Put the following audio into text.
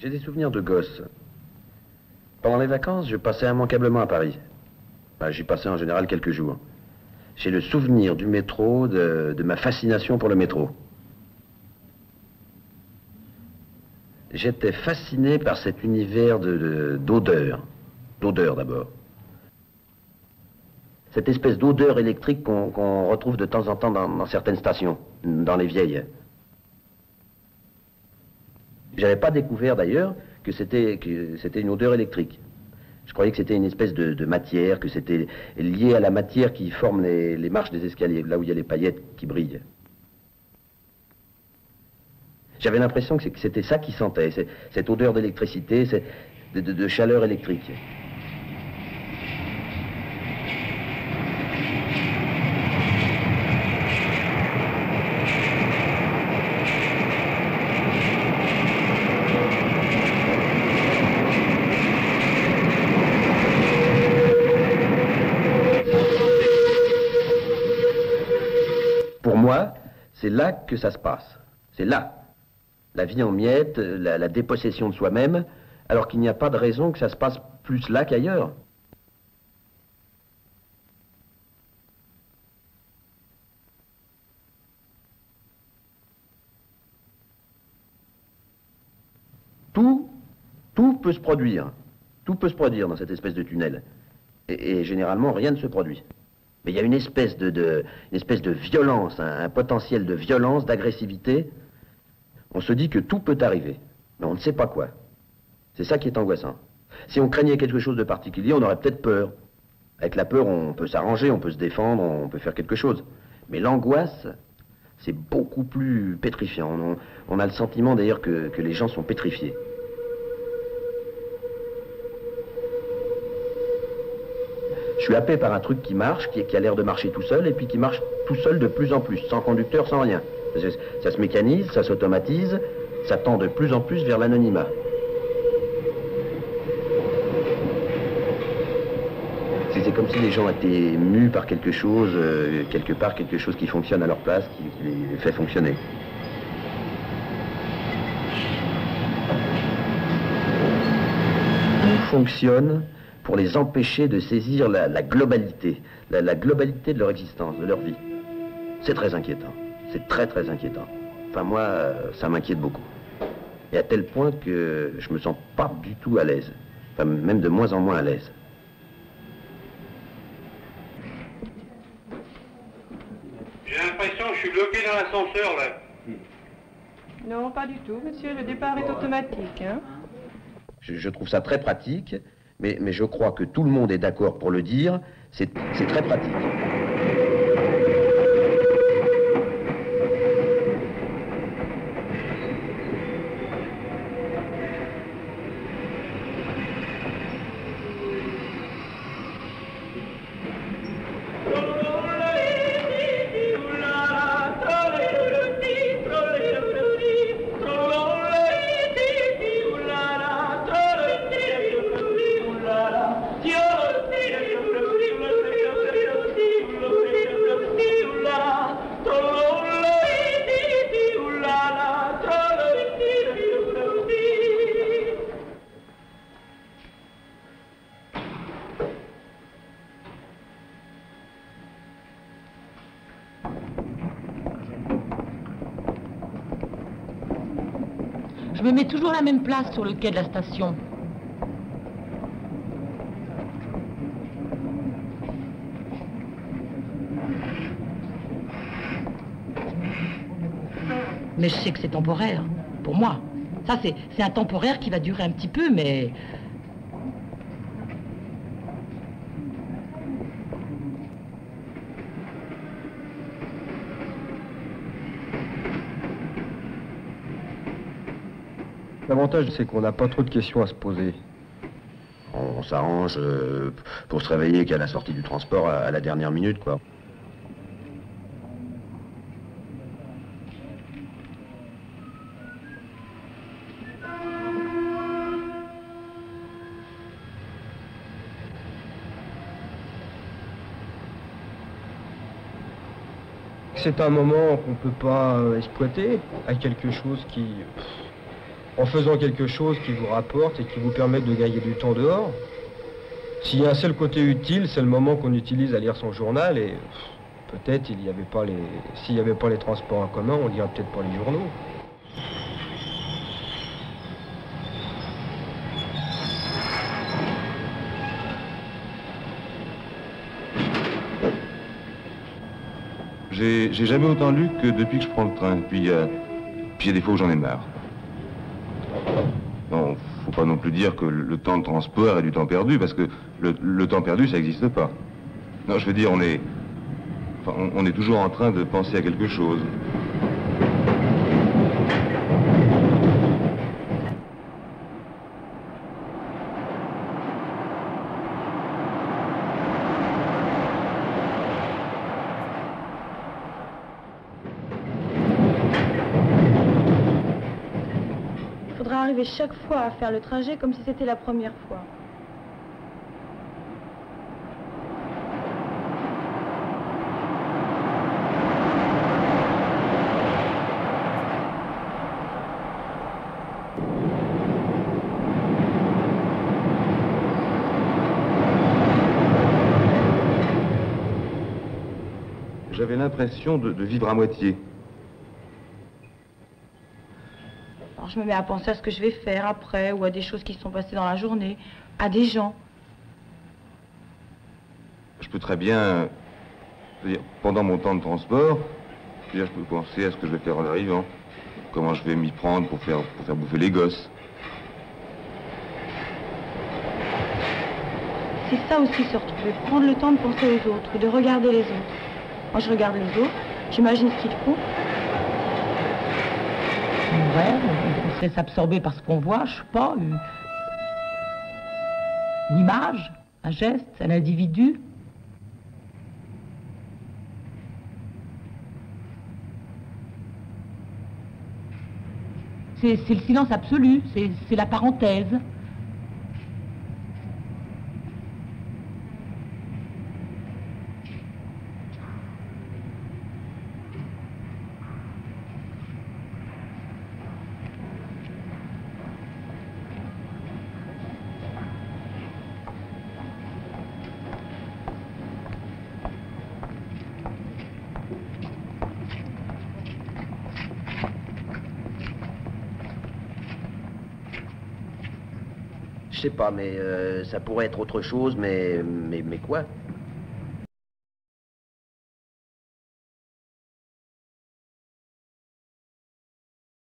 J'ai des souvenirs de gosse. Pendant les vacances, je passais immanquablement à Paris. Enfin, j'y passais en général quelques jours. J'ai le souvenir du métro, de ma fascination pour le métro. J'étais fasciné par cet univers d'odeur. D'odeur d'abord. Cette espèce d'odeur électrique qu'on retrouve de temps en temps dans certaines stations, dans les vieilles. J'avais pas découvert d'ailleurs que c'était une odeur électrique. Je croyais que c'était une espèce de matière, que c'était lié à la matière qui forme les marches des escaliers, là où il y a les paillettes qui brillent. J'avais l'impression que c'était ça qui sentait, cette odeur d'électricité, de chaleur électrique. Pour moi, c'est là que ça se passe. C'est là. La vie en miettes, la dépossession de soi-même, alors qu'il n'y a pas de raison que ça se passe plus là qu'ailleurs. Tout peut se produire. Tout peut se produire dans cette espèce de tunnel. Et généralement, rien ne se produit. Mais il y a une espèce de violence, un potentiel de violence, d'agressivité. On se dit que tout peut arriver, mais on ne sait pas quoi. C'est ça qui est angoissant. Si on craignait quelque chose de particulier, on aurait peut-être peur. Avec la peur, on peut s'arranger, on peut se défendre, on peut faire quelque chose. Mais l'angoisse, c'est beaucoup plus pétrifiant. On a le sentiment d'ailleurs que les gens sont pétrifiés. Je suis happé par un truc qui marche, qui a l'air de marcher tout seul, et puis qui marche tout seul de plus en plus, sans conducteur, sans rien. Ça se mécanise, ça s'automatise, ça tend de plus en plus vers l'anonymat. C'est comme si les gens étaient mus par quelque chose, quelque part, quelque chose qui fonctionne à leur place, qui les fait fonctionner. Tout fonctionne pour les empêcher de saisir la globalité, la globalité de leur existence, de leur vie. C'est très inquiétant. C'est très très inquiétant. Enfin moi, ça m'inquiète beaucoup. Et à tel point que je me sens pas du tout à l'aise. Enfin même de moins en moins à l'aise. J'ai l'impression que je suis bloqué dans l'ascenseur là. Non, pas du tout, monsieur. Le départ est automatique, hein. Je trouve ça très pratique, mais je crois que tout le monde est d'accord pour le dire. C'est très pratique. Je me mets toujours à la même place sur le quai de la station. Mais je sais que c'est temporaire, pour moi. Ça, c'est un temporaire qui va durer un petit peu, mais... L'avantage, c'est qu'on n'a pas trop de questions à se poser. On s'arrange pour se réveiller qu'à la sortie du transport à la dernière minute, quoi. C'est un moment qu'on ne peut pas exploiter, à quelque chose qui en faisant quelque chose qui vous rapporte et qui vous permette de gagner du temps dehors. S'il y a un seul côté utile, c'est le moment qu'on utilise à lire son journal et peut-être s'il n'y avait pas les transports en commun, on lirait peut-être pas les journaux. J'ai jamais autant lu que depuis que je prends le train. Puis il y a des fois où j'en ai marre. Non, faut pas non plus dire que le temps de transport est du temps perdu, parce que le temps perdu, ça n'existe pas. Non, je veux dire, on est toujours en train de penser à quelque chose. Il faudra arriver chaque fois à faire le trajet comme si c'était la première fois. J'avais l'impression de vivre à moitié. Alors je me mets à penser à ce que je vais faire après, ou à des choses qui se sont passées dans la journée, à des gens. Je peux très bien, pendant mon temps de transport, je peux penser à ce que je vais faire en arrivant, comment je vais m'y prendre pour faire bouffer les gosses. C'est ça aussi, se retrouver, prendre le temps de penser aux autres, de regarder les autres. Moi je regarde les autres, j'imagine ce qu'ils font. Ouais, on se laisse absorber par ce qu'on voit, je sais pas, une image, un geste, un individu. C'est le silence absolu, c'est la parenthèse. Je sais pas, mais ça pourrait être autre chose, mais quoi?